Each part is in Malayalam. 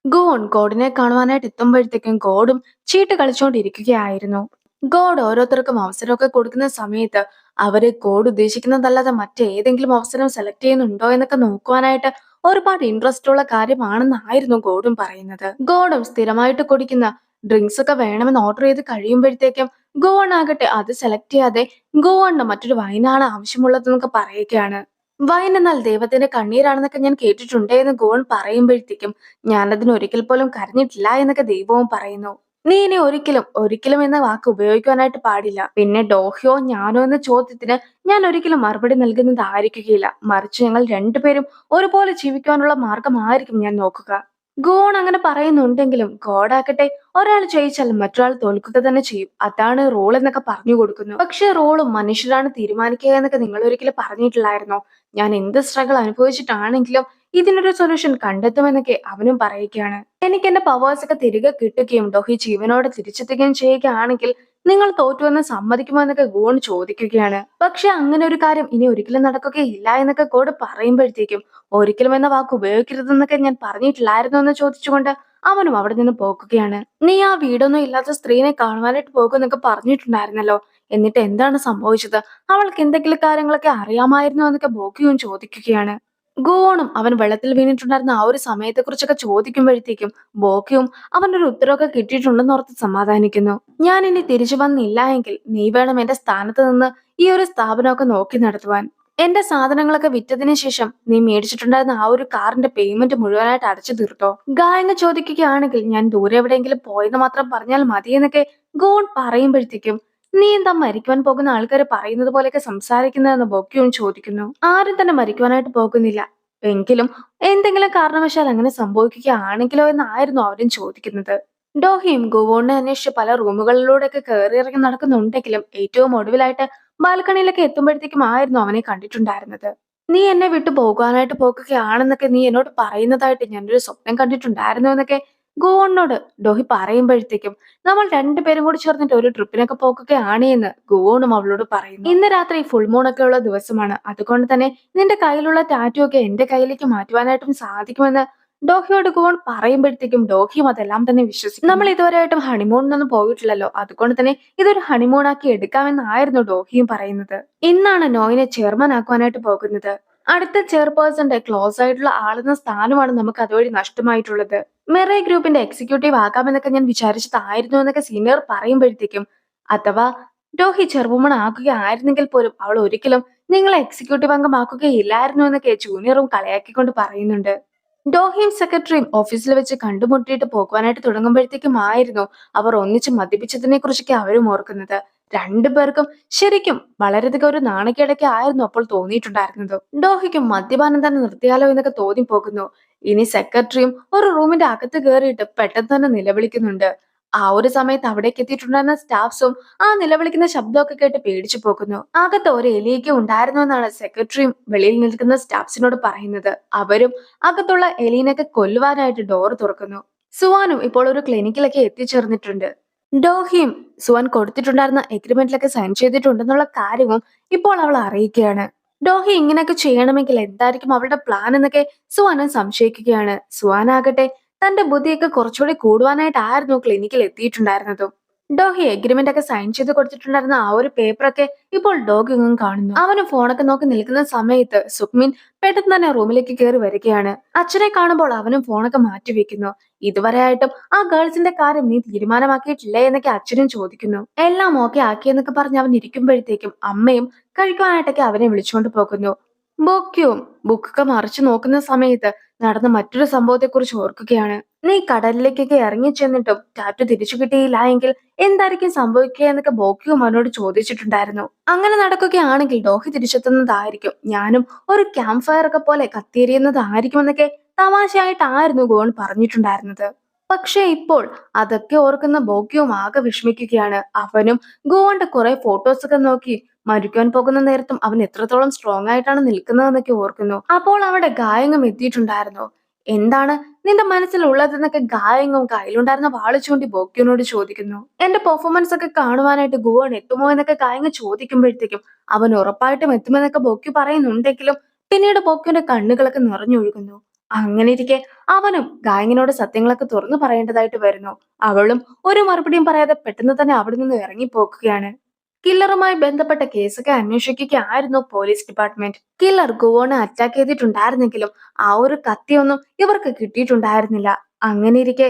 ഗോഡിനെ കാണുവാനായിട്ട് എത്തുമ്പോഴത്തേക്കും ഗോഡും ചീട്ട് കളിച്ചുകൊണ്ടിരിക്കുകയായിരുന്നു. ഗോഡ് ഓരോരുത്തർക്കും അവസരമൊക്കെ കൊടുക്കുന്ന സമയത്ത് ഗോഡ് ഉദ്ദേശിക്കുന്നതല്ലാതെ മറ്റേതെങ്കിലും അവസരം സെലക്ട് ചെയ്യുന്നുണ്ടോ എന്നൊക്കെ നോക്കുവാനായിട്ട് ഒരുപാട് ഇൻട്രസ്റ്റ് ഉള്ള കാര്യമാണെന്നായിരുന്നു ഗോഡും പറയുന്നത്. ഗോഡും സ്ഥിരമായിട്ട് കുടിക്കുന്ന ഡ്രിങ്ക്സ് ഒക്കെ വേണമെന്ന് ഓർഡർ ചെയ്ത് കഴിയുമ്പോഴത്തേക്കും ഗോവൺ ആകട്ടെ അത് സെലക്ട് ചെയ്യാതെ ഗോവണിന് മറ്റൊരു വൈനാണ് ആവശ്യമുള്ളതെന്നൊക്കെ പറയുകയാണ്. വൈൻ എന്നാൽ ദൈവത്തിന്റെ കണ്ണീരാണെന്നൊക്കെ ഞാൻ കേട്ടിട്ടുണ്ട് എന്ന് ഗോവൺ പറയുമ്പോഴത്തേക്കും ഞാനതിന് ഒരിക്കൽ പോലും കരഞ്ഞിട്ടില്ല എന്നൊക്കെ ദൈവവും പറയുന്നു. നീ ഇനി ഒരിക്കലും ഒരിക്കലും എന്ന വാക്ക് ഉപയോഗിക്കാനായിട്ട് പാടില്ല. പിന്നെ ഡോഹിയോ ഞാനോ എന്ന ചോദ്യത്തിന് ഞാൻ ഒരിക്കലും മറുപടി നൽകുന്നതായിരിക്കുകയില്ല. മറിച്ച് ഞങ്ങൾ രണ്ടുപേരും ഒരുപോലെ ജീവിക്കുവാനുള്ള മാർഗമായിരിക്കും ഞാൻ നോക്കുക. ഗോൺ അങ്ങനെ പറയുന്നുണ്ടെങ്കിലും ഗോഡാക്കട്ടെ ഒരാൾ ജയിച്ചാൽ മറ്റൊരാൾ തോൽക്കുക തന്നെ ചെയ്യും. അതാണ് റോൾ എന്നൊക്കെ പറഞ്ഞു കൊടുക്കുന്നു. പക്ഷെ റോളും മനുഷ്യരാണ് തീരുമാനിക്കുക എന്നൊക്കെ നിങ്ങൾ ഒരിക്കലും പറഞ്ഞിട്ടില്ലായിരുന്നോ? ഞാൻ എന്ത് സ്ട്രഗിൾ അനുഭവിച്ചിട്ടാണെങ്കിലും ഇതിനൊരു സൊല്യൂഷൻ കണ്ടെത്തുമെന്നൊക്കെ അവനും പറയുകയാണ്. എനിക്ക് എന്റെ പവേഴ്സ് ഒക്കെ തിരികെ കിട്ടുകയും ഡോഹി ജീവനോടെ തിരിച്ചെത്തുകയും ചെയ്യുകയാണെങ്കിൽ നിങ്ങൾ തോറ്റുവെന്ന് സമ്മതിക്കുമോ എന്നൊക്കെ ഗോൺ ചോദിക്കുകയാണ്. പക്ഷെ അങ്ങനെ ഒരു കാര്യം ഇനി ഒരിക്കലും നടക്കുകയില്ല എന്നൊക്കെ ഗോഡ് പറയുമ്പോഴത്തേക്കും ഒരിക്കലും എന്ന വാക്ക് ഉപയോഗിക്കരുതെന്നൊക്കെ ഞാൻ പറഞ്ഞിട്ടില്ലായിരുന്നു എന്ന് ചോദിച്ചുകൊണ്ട് അവനും അവിടെ നിന്ന് പോകുകയാണ്. നീ ആ വീടൊന്നും ഇല്ലാത്ത സ്ത്രീനെ കാണുവാനായിട്ട് പോകുമെന്നൊക്കെ പറഞ്ഞിട്ടുണ്ടായിരുന്നല്ലോ, എന്നിട്ട് എന്താണ് സംഭവിച്ചത്? അവൾക്ക് എന്തെങ്കിലും കാര്യങ്ങളൊക്കെ അറിയാമായിരുന്നോ എന്നൊക്കെ ബോക്കിയും ചോദിക്കുകയാണ്. ഗോണും അവൻ വെള്ളത്തിൽ വീണിട്ടുണ്ടായിരുന്ന ആ ഒരു സമയത്തെക്കുറിച്ചൊക്കെ ചോദിക്കുമ്പോഴത്തേക്കും ബോക്കിയും അവനൊരു ഉത്തരവൊക്കെ കിട്ടിയിട്ടുണ്ടെന്ന് ഓർത്ത് സമാധാനിക്കുന്നു. ഞാൻ ഇനി തിരിച്ചു വന്നില്ല എങ്കിൽ നീ വേണം എന്റെ സ്ഥാനത്ത് നിന്ന് ഈ ഒരു സ്ഥാപനമൊക്കെ നോക്കി നടത്തുവാൻ. എന്റെ സാധനങ്ങളൊക്കെ വിറ്റതിന് ശേഷം നീ മേടിച്ചിട്ടുണ്ടായിരുന്ന ആ ഒരു കാറിന്റെ പേയ്മെന്റ് മുഴുവനായിട്ട് അടച്ചു തീർത്തോ? ഗായങ്ങ ചോദിക്കുകയാണെങ്കിൽ ഞാൻ ദൂരെ എവിടെയെങ്കിലും പോയെന്ന് മാത്രം പറഞ്ഞാൽ മതി എന്നൊക്കെ ഗോൺ പറയുമ്പോഴത്തേക്കും നീ എന്താ മരിക്കുവാൻ പോകുന്ന ആൾക്കാർ പറയുന്നത് പോലെയൊക്കെ സംസാരിക്കുന്നതെന്ന് ബൊക്യുവും ചോദിക്കുന്നു. ആരും തന്നെ മരിക്കുവാനായിട്ട് പോകുന്നില്ല, എങ്കിലും എന്തെങ്കിലും കാരണവശാൽ അങ്ങനെ സംഭവിക്കുകയാണെങ്കിലോ എന്നായിരുന്നു അവരും ചോദിക്കുന്നത്. ഡോഹിയും ഗുവോണിനെ അന്വേഷിച്ച് പല റൂമുകളിലൂടെയൊക്കെ കയറിയിറങ്ങി നടക്കുന്നുണ്ടെങ്കിലും ഏറ്റവും ഒടുവിലായിട്ട് ബാൽക്കണിയിലൊക്കെ എത്തുമ്പോഴത്തേക്കും ആയിരുന്നു അവനെ കണ്ടിട്ടുണ്ടായിരുന്നത്. നീ എന്നെ വിട്ടു പോകുവാനായിട്ട് പോകുകയാണെന്നൊക്കെ നീ എന്നോട് പറയുന്നതായിട്ട് ഞാനൊരു സ്വപ്നം കണ്ടിട്ടുണ്ടായിരുന്നു എന്നൊക്കെ ഗുവോണിനോട് ഡോഹി പറയുമ്പോഴത്തേക്കും നമ്മൾ രണ്ടുപേരും കൂടി ചേർന്നിട്ട് ഒരു ട്രിപ്പിനൊക്കെ പോകുകയാണ് എന്ന് ഗുവോണും അവളോട് പറയുന്നു. ഇന്ന് രാത്രി ഫുൾ മൂൺ ഒക്കെ ഉള്ള ദിവസമാണ്, അതുകൊണ്ട് തന്നെ നിന്റെ കയ്യിലുള്ള ടാറ്റു ഒക്കെ എന്റെ കയ്യിലേക്ക് മാറ്റുവാനായിട്ടും സാധിക്കുമെന്ന് ഡോഹിയോട് ഗുവോൺ പറയുമ്പോഴത്തേക്കും ഡോഹിയും അതെല്ലാം തന്നെ വിശ്വസിക്കും. നമ്മൾ ഇതുവരെയായിട്ടും ഹണിമൂണിനൊന്നും പോയിട്ടില്ലല്ലോ, അതുകൊണ്ട് തന്നെ ഇതൊരു ഹണിമൂൺ ആക്കി എടുക്കാമെന്നായിരുന്നു ഡോഹിയും പറയുന്നത്. ഇന്നാണ് നോയിനെ ചെയർമാൻ ആക്കുവാനായിട്ട് പോകുന്നത്. അടുത്ത ചെയർപേഴ്സന്റെ ക്ലോസ് ആയിട്ടുള്ള ആളെന്ന സ്ഥാനമാണ് നമുക്ക് അതുവഴി നഷ്ടമായിട്ടുള്ളത്. മെറേ ഗ്രൂപ്പിന്റെ എക്സിക്യൂട്ടീവ് ആകാമെന്നൊക്കെ ഞാൻ വിചാരിച്ചതായിരുന്നു എന്നൊക്കെ സീനിയർ പറയുമ്പോഴത്തേക്കും അഥവാ ഡോഹി ചെറുപ്പമൺ ആക്കുകയായിരുന്നെങ്കിൽ പോലും അവൾ ഒരിക്കലും നിങ്ങളെ എക്സിക്യൂട്ടീവ് അംഗമാക്കുകയില്ലായിരുന്നു എന്നൊക്കെ ജൂനിയറും കളിയാക്കിക്കൊണ്ട് പറയുന്നുണ്ട്. ഡോഹിയും സെക്രട്ടറിയും ഓഫീസിൽ വെച്ച് കണ്ടുമുട്ടിയിട്ട് പോകുവാനായിട്ട് തുടങ്ങുമ്പോഴത്തേക്കും ആയിരുന്നു അവർ ഒന്നിച്ച് മദ്യപിച്ചതിനെ കുറിച്ചൊക്കെ അവരും ഓർക്കുന്നത്. രണ്ടുപേർക്കും ശരിക്കും വളരെയധികം ഒരു നാണക്കേടൊക്കെ ആയിരുന്നു അപ്പോൾ തോന്നിയിട്ടുണ്ടായിരുന്നത്. ഡോഹിക്കും മദ്യപാനം തന്നെ നിർത്തിയാലോ എന്നൊക്കെ തോന്നിപ്പോകുന്നു. ഇനി സെക്രട്ടറിയും ഒരു റൂമിന്റെ അകത്ത് കയറിയിട്ട് പെട്ടെന്ന് തന്നെ നിലവിളിക്കുന്നുണ്ട്. ആ ഒരു സമയത്ത് അവിടേക്ക് എത്തിയിട്ടുണ്ടായിരുന്ന സ്റ്റാഫ്സും ആ നിലവിളിക്കുന്ന ശബ്ദമൊക്കെ കേട്ട് പേടിച്ചു പോകുന്നു. അകത്ത് ഒരു എലിയൊക്കെ ഉണ്ടായിരുന്നു എന്നാണ് സെക്രട്ടറിയും വെളിയിൽ നിൽക്കുന്ന സ്റ്റാഫ്സിനോട് പറയുന്നത്. അവരും അകത്തുള്ള എലീനൊക്കെ കൊല്ലുവാനായിട്ട് ഡോർ തുറക്കുന്നു. സുവാനും ഇപ്പോൾ ഒരു ക്ലിനിക്കിലൊക്കെ എത്തിച്ചേർന്നിട്ടുണ്ട്. ഡോഹിയും സുവാൻ കൊടുത്തിട്ടുണ്ടായിരുന്ന എഗ്രിമെന്റിലൊക്കെ സൈൻ ചെയ്തിട്ടുണ്ടെന്നുള്ള കാര്യവും ഇപ്പോൾ അവൾ അറിയിക്കുകയാണ്. ഡോഹി ഇങ്ങനെയൊക്കെ ചെയ്യണമെങ്കിൽ എന്തായിരിക്കും അവളുടെ പ്ലാൻ എന്നൊക്കെ സുവാനും സംശയിക്കുകയാണ്. സുവാനാകട്ടെ തന്റെ ബുദ്ധിയൊക്കെ കുറച്ചുകൂടി കൂടുവാനായിട്ടായിരുന്നു ക്ലിനിക്കിൽ എത്തിയിട്ടുണ്ടായിരുന്നതും. ഡോഹി എഗ്രിമെന്റ് ഒക്കെ സൈൻ ചെയ്ത് കൊടുത്തിട്ടുണ്ടായിരുന്ന ആ ഒരു പേപ്പറൊക്കെ ഇപ്പോൾ ഡോഗിങ്ങും കാണുന്നു. അവന് ഫോണൊക്കെ നോക്കി നിൽക്കുന്ന സമയത്ത് സുക്മിൻ പെട്ടെന്ന് തന്നെ റൂമിലേക്ക് കയറി വരികയാണ്. അച്ഛനെ കാണുമ്പോൾ അവനും ഫോണൊക്കെ മാറ്റിവെക്കുന്നു. ഇതുവരെയായിട്ടും ആ ഗേൾസിന്റെ കാര്യം നീ തീരുമാനമാക്കിയിട്ടില്ലേ എന്നൊക്കെ അച്ഛനും ചോദിക്കുന്നു. എല്ലാം ഓക്കെ ആക്കിയെന്നൊക്കെ പറഞ്ഞ് അവൻ ഇരിക്കുമ്പോഴത്തേക്കും അമ്മയും കഴിക്കുവാനായിട്ടൊക്കെ അവനെ വിളിച്ചുകൊണ്ട് പോകുന്നു. ബോക്യവും ബുക്കൊക്കെ മറിച്ചു നോക്കുന്ന സമയത്ത് നടന്ന മറ്റൊരു സംഭവത്തെ കുറിച്ച് ഓർക്കുകയാണ്. നീ കടലിലേക്കൊക്കെ ഇറങ്ങി ചെന്നിട്ടും ടാറ്റു തിരിച്ചു കിട്ടിയില്ല എങ്കിൽ എന്തായിരിക്കും സംഭവിക്കുക എന്നൊക്കെ ബോക്യവും അവനോട് ചോദിച്ചിട്ടുണ്ടായിരുന്നു. അങ്ങനെ നടക്കുകയാണെങ്കിൽ ഡോഹി തിരിച്ചെത്തുന്നതായിരിക്കും, ഞാനും ഒരു ക്യാമ്പ് ഫയർ ഒക്കെ പോലെ കത്തിയെറിയുന്നതായിരിക്കും എന്നൊക്കെ തമാശയായിട്ടായിരുന്നു ഗോൺ പറഞ്ഞിട്ടുണ്ടായിരുന്നത്. പക്ഷെ ഇപ്പോൾ അതൊക്കെ ഓർക്കുന്ന ബോക്യവും ആകെ വിഷമിക്കുകയാണ്. അവനും ഗോവന്റെ കുറെ ഫോട്ടോസ് ഒക്കെ നോക്കി മരിക്കാൻ പോകുന്ന നേരത്തും അവൻ എത്രത്തോളം സ്ട്രോങ് ആയിട്ടാണ് നിൽക്കുന്നതെന്നൊക്കെ ഓർക്കുന്നു. അപ്പോൾ അവിടെ ഗായങ്ങും എത്തിയിട്ടുണ്ടായിരുന്നു. എന്താണ് നിന്റെ മനസ്സിലുള്ളതെന്നൊക്കെ ഗായങ്ങും കയ്യിലുണ്ടായിരുന്ന വാള് ചൂണ്ടി ബോക്യുവിനോട് ചോദിക്കുന്നു. എന്റെ പെർഫോമൻസ് ഒക്കെ കാണുവാനായിട്ട് ഗോവൻ എത്തുമോ എന്നൊക്കെ ഗായങ്ങ് ചോദിക്കുമ്പോഴത്തേക്കും അവൻ ഉറപ്പായിട്ടും എത്തുമെന്നൊക്കെ ബോക്യു പറയുന്നുണ്ടെങ്കിലും പിന്നീട് ബോക്യുവിന്റെ കണ്ണുകളൊക്കെ നിറഞ്ഞൊഴുകുന്നു. അങ്ങനെ ഇരിക്കെ അവനും ഗായകനോട് സത്യങ്ങളൊക്കെ തുറന്നു പറയേണ്ടതായിട്ട് വരുന്നു. അവളും ഒരു മറുപടിയും പറയാതെ പെട്ടെന്ന് തന്നെ അവിടെ നിന്ന് ഇറങ്ങിപ്പോക്കുകയാണ്. കില്ലറുമായി ബന്ധപ്പെട്ട കേസൊക്കെ അന്വേഷിക്കുകയായിരുന്നു പോലീസ് ഡിപ്പാർട്ട്മെന്റ്. കില്ലർ ഗുവോണെ അറ്റാക്ക് ചെയ്തിട്ടുണ്ടായിരുന്നെങ്കിലും ആ ഒരു കത്തിയൊന്നും ഇവർക്ക് കിട്ടിയിട്ടുണ്ടായിരുന്നില്ല. അങ്ങനെ ഇരിക്കെ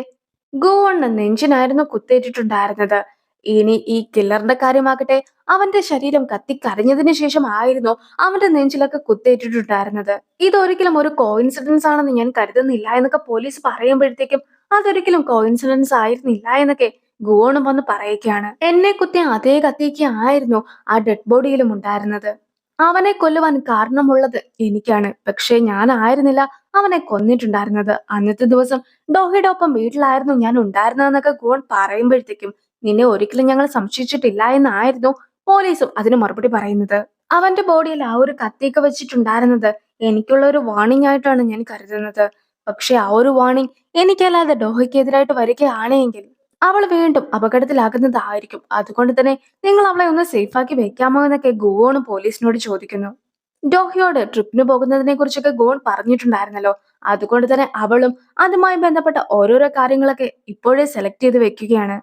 ഗുവോണിന്റെ നെഞ്ചിനായിരുന്നു കുത്തേറ്റിട്ടുണ്ടായിരുന്നത്. ഇനി ഈ കില്ലറിന്റെ കാര്യമാകട്ടെ, അവന്റെ ശരീരം കത്തിക്കരിഞ്ഞതിന് ശേഷം ആയിരുന്നു അവന്റെ നെഞ്ചിലൊക്കെ കുത്തേറ്റിട്ടുണ്ടായിരുന്നത്. ഇതൊരിക്കലും ഒരു കോയിൻസിഡൻസ് ആണെന്ന് ഞാൻ കരുതുന്നില്ല എന്നൊക്കെ പോലീസ് പറയുമ്പോഴത്തേക്കും അതൊരിക്കലും കോയിൻസിഡൻസ് ആയിരുന്നില്ല എന്നൊക്കെ ഗുവോണും വന്ന് പറയുകയാണ്. എന്നെ കുത്തിയ അതേ കത്തിയൊക്കെ ആയിരുന്നു ആ ഡെഡ് ബോഡിയിലും ഉണ്ടായിരുന്നത്. അവനെ കൊല്ലുവാൻ കാരണമുള്ളത് എനിക്കാണ്. പക്ഷേ ഞാനായിരുന്നില്ല അവനെ കൊന്നിട്ടുണ്ടായിരുന്നത്. അന്നത്തെ ദിവസം ഡോഹിയുടെ ഒപ്പം വീട്ടിലായിരുന്നു ഞാൻ ഉണ്ടായിരുന്നതെന്നൊക്കെ ഗുവോൺ പറയുമ്പോഴത്തേക്കും നിന്നെ ഒരിക്കലും ഞങ്ങൾ സംശയിച്ചിട്ടില്ല എന്നായിരുന്നു പോലീസും അതിന് മറുപടി പറയുന്നത്. അവന്റെ ബോഡിയിൽ ആ ഒരു കത്തിയൊക്കെ വെച്ചിട്ടുണ്ടായിരുന്നത് എനിക്കുള്ള ഒരു വാർണിംഗ് ആയിട്ടാണ് ഞാൻ കരുതുന്നത്. പക്ഷെ ആ ഒരു വാർണിംഗ് എനിക്കല്ലാതെ ഡോഹയ്ക്കെതിരായിട്ട് വരികയാണെങ്കിൽ അവൾ വീണ്ടും അപകടത്തിലാകുന്നതായിരിക്കും. അതുകൊണ്ട് തന്നെ നിങ്ങൾ അവളെ ഒന്ന് സേഫാക്കി വെക്കാമോ എന്നൊക്കെ ഗുവോണ് പോലീസിനോട് ചോദിക്കുന്നു. ഡോഹിയോട് ട്രിപ്പിന് പോകുന്നതിനെ കുറിച്ചൊക്കെ ഗോൺ പറഞ്ഞിട്ടുണ്ടായിരുന്നല്ലോ. അതുകൊണ്ട് തന്നെ അവളും അതുമായി ബന്ധപ്പെട്ട ഓരോരോ കാര്യങ്ങളൊക്കെ ഇപ്പോഴേ സെലക്ട് ചെയ്ത് വെക്കുകയാണ്.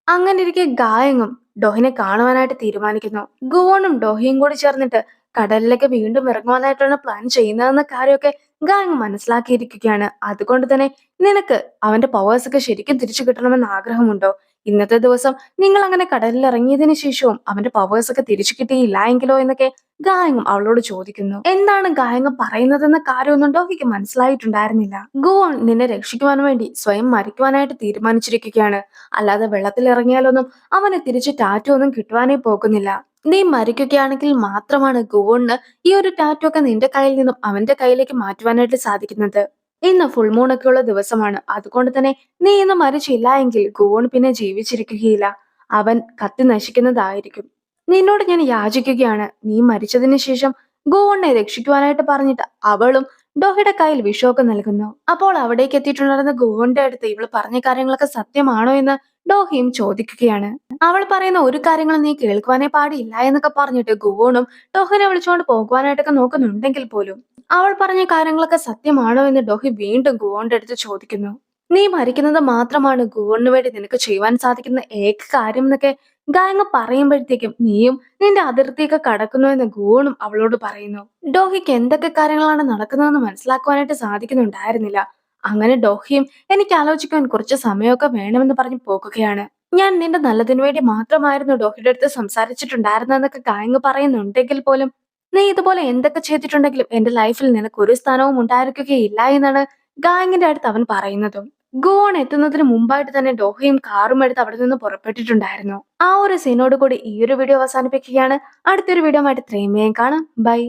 അങ്ങനെ ഇരിക്കെ ഗായങ്ങും ഡോഹിനെ കാണുവാനായിട്ട് തീരുമാനിക്കുന്നു. ഗുവോണും ഡോഹിയും കൂടി ചേർന്നിട്ട് കടലിലേക്ക് വീണ്ടും ഇറങ്ങുവാനായിട്ടാണ് പ്ലാൻ ചെയ്യുന്നതെന്ന കാര്യമൊക്കെ ഗായങ് മനസ്സിലാക്കിയിരിക്കുകയാണ്. അതുകൊണ്ട് തന്നെ നിനക്ക് അവന്റെ പവേഴ്സ് ഒക്കെ ശരിക്കും തിരിച്ചു കിട്ടണമെന്ന് ആഗ്രഹമുണ്ടോ? ഇന്നത്തെ ദിവസം നിങ്ങൾ അങ്ങനെ കടലിൽ ഇറങ്ങിയതിനു ശേഷവും അവന്റെ പവേഴ്സ് ഒക്കെ തിരിച്ചു കിട്ടിയില്ല എങ്കിലോ എന്നൊക്കെ ഗായങ്ങും അവളോട് ചോദിക്കുന്നു. എന്താണ് ഗായങ്ങ് പറയുന്നതെന്ന കാര്യമൊന്നും ഡോഹിക്ക് മനസ്സിലായിട്ടുണ്ടായിരുന്നില്ല. ഗുവോൺ നിന്നെ രക്ഷിക്കുവാൻ വേണ്ടി സ്വയം മരിക്കുവാനായിട്ട് തീരുമാനിച്ചിരിക്കുകയാണ്. അല്ലാതെ വെള്ളത്തിൽ ഇറങ്ങിയാലൊന്നും അവന് തിരിച്ച് ടാറ്റു ഒന്നും കിട്ടുവാനേ പോകുന്നില്ല. നീ മരിക്കുകയാണെങ്കിൽ മാത്രമാണ് ഗുവോണിന് ഈ ഒരു ടാറ്റു ഒക്കെ നിന്റെ കയ്യിൽ നിന്നും അവന്റെ കയ്യിലേക്ക് മാറ്റുവാനായിട്ട് സാധിക്കുന്നത്. ഇന്ന് ഫുൾ മൂൺ ഒക്കെ ഉള്ള ദിവസമാണ്. അതുകൊണ്ട് തന്നെ നീ ഇന്ന് മരിച്ചില്ല എങ്കിൽ ഗുവോൺ പിന്നെ ജീവിച്ചിരിക്കുകയില്ല. അവൻ കത്തി നശിക്കുന്നതായിരിക്കും. നിന്നോട് ഞാൻ യാചിക്കുകയാണ്, നീ മരിച്ചതിന് ശേഷം ഗുവോണിനെ രക്ഷിക്കുവാനായിട്ട് പറഞ്ഞിട്ട് അവളും ഡോഹിയുടെ കയ്യിൽ വിഷമൊക്കെ നൽകുന്നു. അപ്പോൾ അവിടേക്ക് എത്തിയിട്ടുണ്ടായിരുന്ന ഗുവോണിന്റെ അടുത്ത് ഇവള് പറഞ്ഞ കാര്യങ്ങളൊക്കെ സത്യമാണോ എന്ന് ഡോഹിയും ചോദിക്കുകയാണ്. അവൾ പറയുന്ന ഒരു കാര്യങ്ങളും നീ കേൾക്കുവാനേ പാടില്ല എന്നൊക്കെ പറഞ്ഞിട്ട് ഗുവോണും ഡോഹിനെ വിളിച്ചുകൊണ്ട് പോകുവാനായിട്ടൊക്കെ നോക്കുന്നുണ്ടെങ്കിൽ പോലും അവൾ പറഞ്ഞ കാര്യങ്ങളൊക്കെ സത്യമാണോ എന്ന് ഡോഹി വീണ്ടും ഗുവോണിന്റെ അടുത്ത് ചോദിക്കുന്നു. നീ മരിക്കുന്നത് മാത്രമാണ് ഗുവോണിന് വേണ്ടി നിനക്ക് ചെയ്യുവാൻ സാധിക്കുന്ന ഏക കാര്യം എന്നൊക്കെ ഗായങ്ങ് പറയുമ്പോഴത്തേക്കും നീയും നിന്റെ അതിർത്തിയൊക്കെ കടക്കുന്നു എന്ന് ഗുവോണും അവളോട് പറയുന്നു. ഡോഹിക്ക് എന്തൊക്കെ കാര്യങ്ങളാണ് നടക്കുന്നതെന്ന് മനസ്സിലാക്കുവാനായിട്ട് സാധിക്കുന്നുണ്ടായിരുന്നില്ല. അങ്ങനെ ഡോഹിയും എനിക്ക് ആലോചിക്കുവാൻ കുറച്ച് സമയമൊക്കെ വേണമെന്ന് പറഞ്ഞു പോകുകയാണ്. ഞാൻ നിന്റെ നല്ലതിനു വേണ്ടി മാത്രമായിരുന്നു ഡോഹിയുടെ അടുത്ത് സംസാരിച്ചിട്ടുണ്ടായിരുന്നതെന്നൊക്കെ ഗായങ്ങ് പറയുന്നുണ്ടെങ്കിൽ പോലും നീ ഇതുപോലെ എന്തൊക്കെ ചെയ്തിട്ടുണ്ടെങ്കിലും എന്റെ ലൈഫിൽ നിനക്ക് ഒരു സ്ഥാനവും ഉണ്ടായിരിക്കുകയില്ല എന്നാണ് ഗായങ്ങിന്റെ അടുത്ത് അവൻ പറയുന്നതും. ഗോവൺ എത്തുന്നതിന് മുമ്പായിട്ട് തന്നെ ഡോഹയും കാറും എടുത്ത് അവിടെ നിന്ന് പുറപ്പെട്ടിട്ടുണ്ടായിരുന്നു. ആ ഒരു സീനോട് കൂടി ഈ ഒരു വീഡിയോ അവസാനിപ്പിക്കുകയാണ്. അടുത്തൊരു വീഡിയോ ആയിട്ട് ഇത്രയും വേഗം കാണാം. ബൈ.